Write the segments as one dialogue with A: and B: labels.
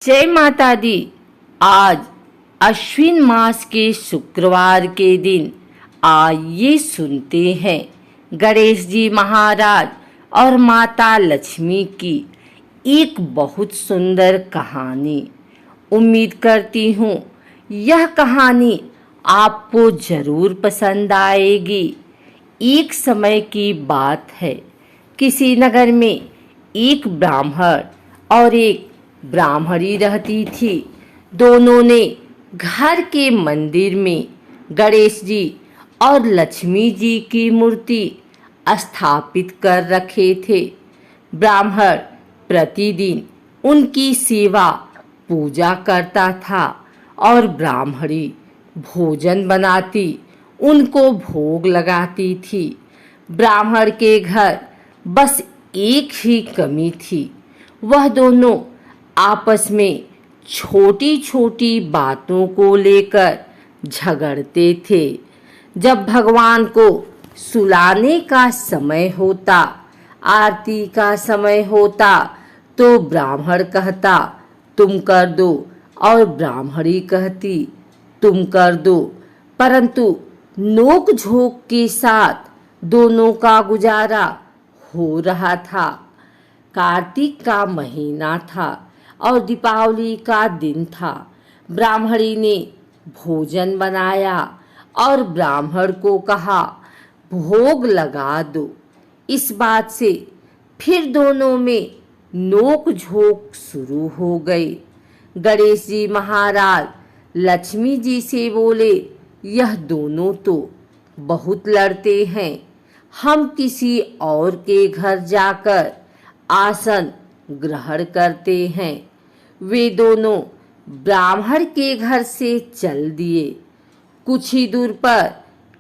A: जय माता दी। आज अश्विन मास के शुक्रवार के दिन आइए सुनते हैं गणेश जी महाराज और माता लक्ष्मी की एक बहुत सुंदर कहानी। उम्मीद करती हूँ यह कहानी आपको जरूर पसंद आएगी। एक समय की बात है, किसी नगर में एक ब्राह्मण और एक ब्राह्मणी रहती थी। दोनों ने घर के मंदिर में गणेश जी और लक्ष्मी जी की मूर्ति स्थापित कर रखे थे। ब्राह्मण प्रतिदिन उनकी सेवा पूजा करता था और ब्राह्मणी भोजन बनाती, उनको भोग लगाती थी। ब्राह्मण के घर बस एक ही कमी थी, वह दोनों आपस में छोटी छोटी बातों को लेकर झगड़ते थे। जब भगवान को सुलाने का समय होता, आरती का समय होता, तो ब्राह्मण कहता तुम कर दो और ब्राह्मणी कहती तुम कर दो, परंतु नोक झोंक के साथ दोनों का गुजारा हो रहा था। कार्तिक का महीना था और दीपावली का दिन था। ब्राह्मणी ने भोजन बनाया और ब्राह्मण को कहा भोग लगा दो। इस बात से फिर दोनों में नोक झोंक शुरू हो गई। गणेश जी महाराज लक्ष्मी जी से बोले, यह दोनों तो बहुत लड़ते हैं, हम किसी और के घर जाकर आसन ग्रहण करते हैं। वे दोनों ब्राह्मण के घर से चल दिए। कुछ ही दूर पर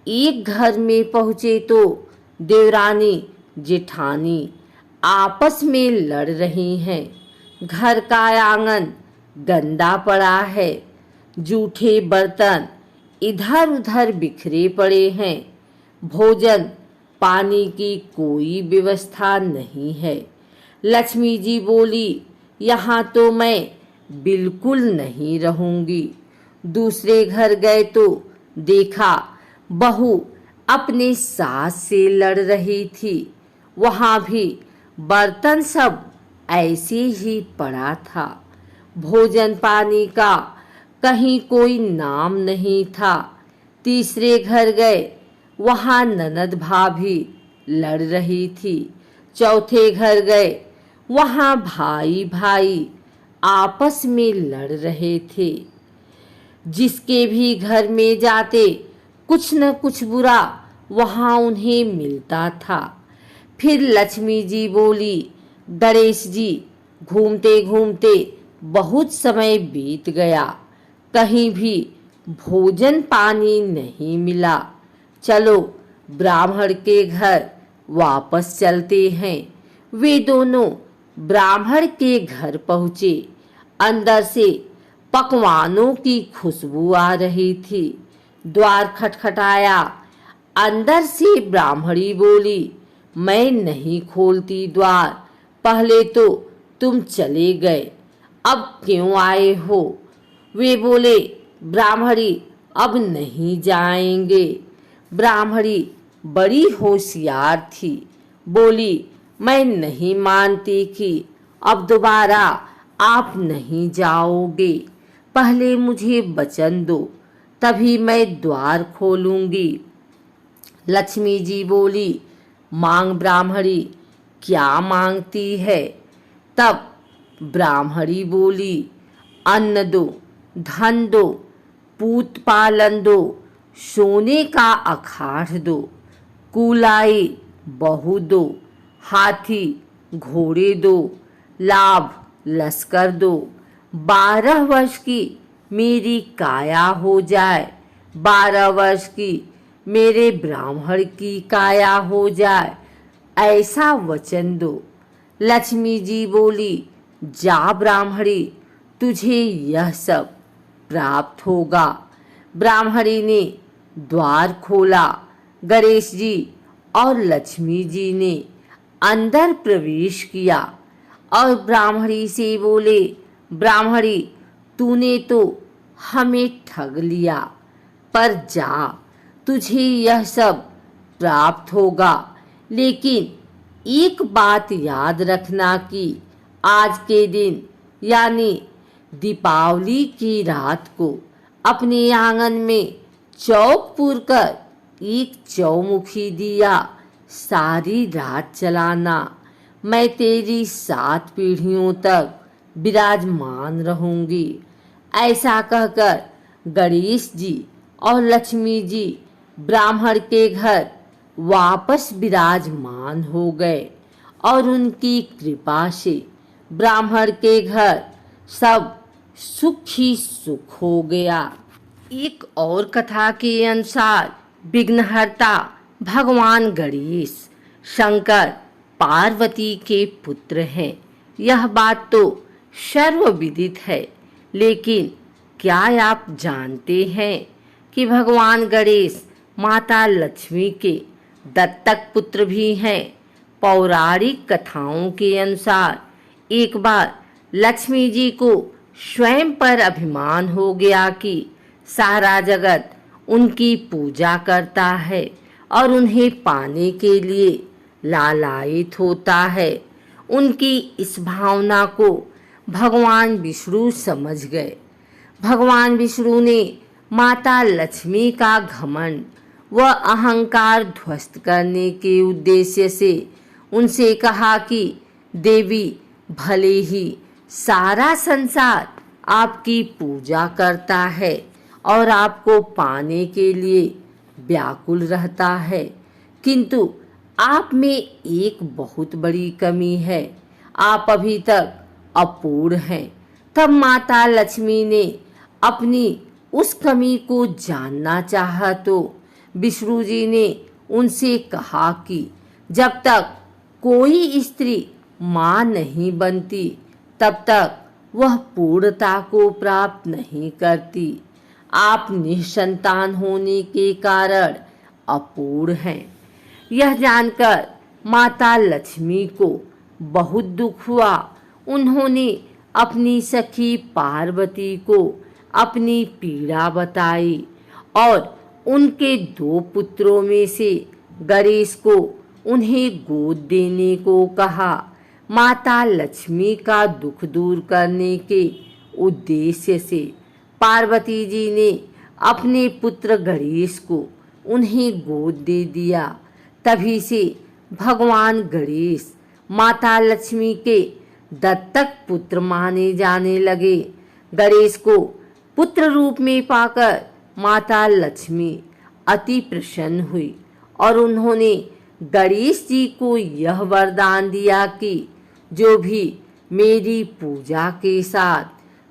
A: एक घर में पहुंचे तो देवरानी जेठानी आपस में लड़ रही हैं। घर का आंगन गंदा पड़ा है, जूठे बर्तन इधर उधर बिखरे पड़े हैं, भोजन पानी की कोई व्यवस्था नहीं है। लक्ष्मी जी बोली, यहाँ तो मैं बिल्कुल नहीं रहूंगी। दूसरे घर गए तो देखा बहू अपने सास से लड़ रही थी। वहाँ भी बर्तन सब ऐसे ही पड़ा था, भोजन पानी का कहीं कोई नाम नहीं था। तीसरे घर गए, वहाँ ननद भाभी लड़ रही थी। चौथे घर गए, वहाँ भाई भाई आपस में लड़ रहे थे। जिसके भी घर में जाते कुछ न कुछ बुरा वहाँ उन्हें मिलता था। फिर लक्ष्मी जी बोली, गणेश जी घूमते घूमते बहुत समय बीत गया, कहीं भी भोजन पानी नहीं मिला, चलो ब्राह्मण के घर वापस चलते हैं। वे दोनों ब्राह्मण के घर पहुँचे। अंदर से पकवानों की खुशबू आ रही थी। द्वार खटखटाया। अंदर से ब्राह्मणी बोली, मैं नहीं खोलती द्वार, पहले तो तुम चले गए, अब क्यों आए हो? वे बोले, ब्राह्मणी अब नहीं जाएंगे। ब्राह्मणी बड़ी होशियार थी, बोली, मैं नहीं मानती कि अब दोबारा आप नहीं जाओगे, पहले मुझे वचन दो, तभी मैं द्वार खोलूंगी। लक्ष्मी जी बोली, मांग ब्राह्मणी, क्या मांगती है? तब ब्राह्मणी बोली, अन्न दो, धन दो, पूत पालन दो, सोने का अखाड़ दो, कुलाई बहू दो, हाथी घोड़े दो, लाभ लश्कर दो, 12 वर्ष की मेरी काया हो जाए, 12 वर्ष की मेरे ब्राह्मण की काया हो जाए, ऐसा वचन दो। लक्ष्मी जी बोली, जा ब्राह्मणी, तुझे यह सब प्राप्त होगा। ब्राह्मणी ने द्वार खोला। गणेश जी और लक्ष्मी जी ने अंदर प्रवेश किया और ब्राह्मणी से बोले, ब्राह्मणी, तूने तो हमें ठग लिया, पर जा, तुझे यह सब प्राप्त होगा। लेकिन एक बात याद रखना कि आज के दिन यानी दीपावली की रात को अपने आंगन में चौक पूरकर एक चौमुखी दिया सारी रात जलाना। मैं तेरी 7 पीढ़ियों तक विराजमान रहूंगी। ऐसा कहकर गणेश जी और लक्ष्मी जी ब्राह्मण के घर वापस विराजमान हो गए और उनकी कृपा से ब्राह्मण के घर सब सुख ही सुख हो गया। एक और कथा के अनुसार विघ्नहर्ता भगवान गणेश शंकर पार्वती के पुत्र हैं। यह बात तो सर्वविदित है, लेकिन क्या आप जानते हैं कि भगवान गणेश माता लक्ष्मी के दत्तक पुत्र भी हैं। पौराणिक कथाओं के अनुसार एक बार लक्ष्मी जी को स्वयं पर अभिमान हो गया कि सारा जगत उनकी पूजा करता है और उन्हें पाने के लिए लालायित होता है। उनकी इस भावना को भगवान विष्णु समझ गए। भगवान विष्णु ने माता लक्ष्मी का घमंड व अहंकार ध्वस्त करने के उद्देश्य से उनसे कहा कि देवी, भले ही सारा संसार आपकी पूजा करता है और आपको पाने के लिए व्याकुल रहता है, किंतु आप में एक बहुत बड़ी कमी है, आप अभी तक अपूर्ण हैं। तब माता लक्ष्मी ने अपनी उस कमी को जानना चाहा तो विष्णु जी ने उनसे कहा कि जब तक कोई स्त्री माँ नहीं बनती तब तक वह पूर्णता को प्राप्त नहीं करती। आप निसंतान होने के कारण अपूर्ण हैं। यह जानकर माता लक्ष्मी को बहुत दुख हुआ। उन्होंने अपनी सखी पार्वती को अपनी पीड़ा बताई और उनके 2 पुत्रों में से गणेश को उन्हें गोद देने को कहा। माता लक्ष्मी का दुख दूर करने के उद्देश्य से पार्वती जी ने अपने पुत्र गणेश को उन्हें गोद दे दिया। तभी से भगवान गणेश माता लक्ष्मी के दत्तक पुत्र माने जाने लगे। गणेश को पुत्र रूप में पाकर माता लक्ष्मी अति प्रसन्न हुई और उन्होंने गणेश जी को यह वरदान दिया कि जो भी मेरी पूजा के साथ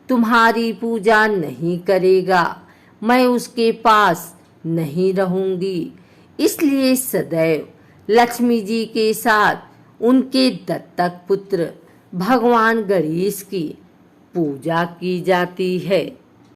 A: तुम्हारी पूजा नहीं करेगा, मैं उसके पास नहीं रहूंगी। इसलिए सदैव लक्ष्मी जी के साथ उनके दत्तक पुत्र भगवान गणेश की पूजा की जाती है।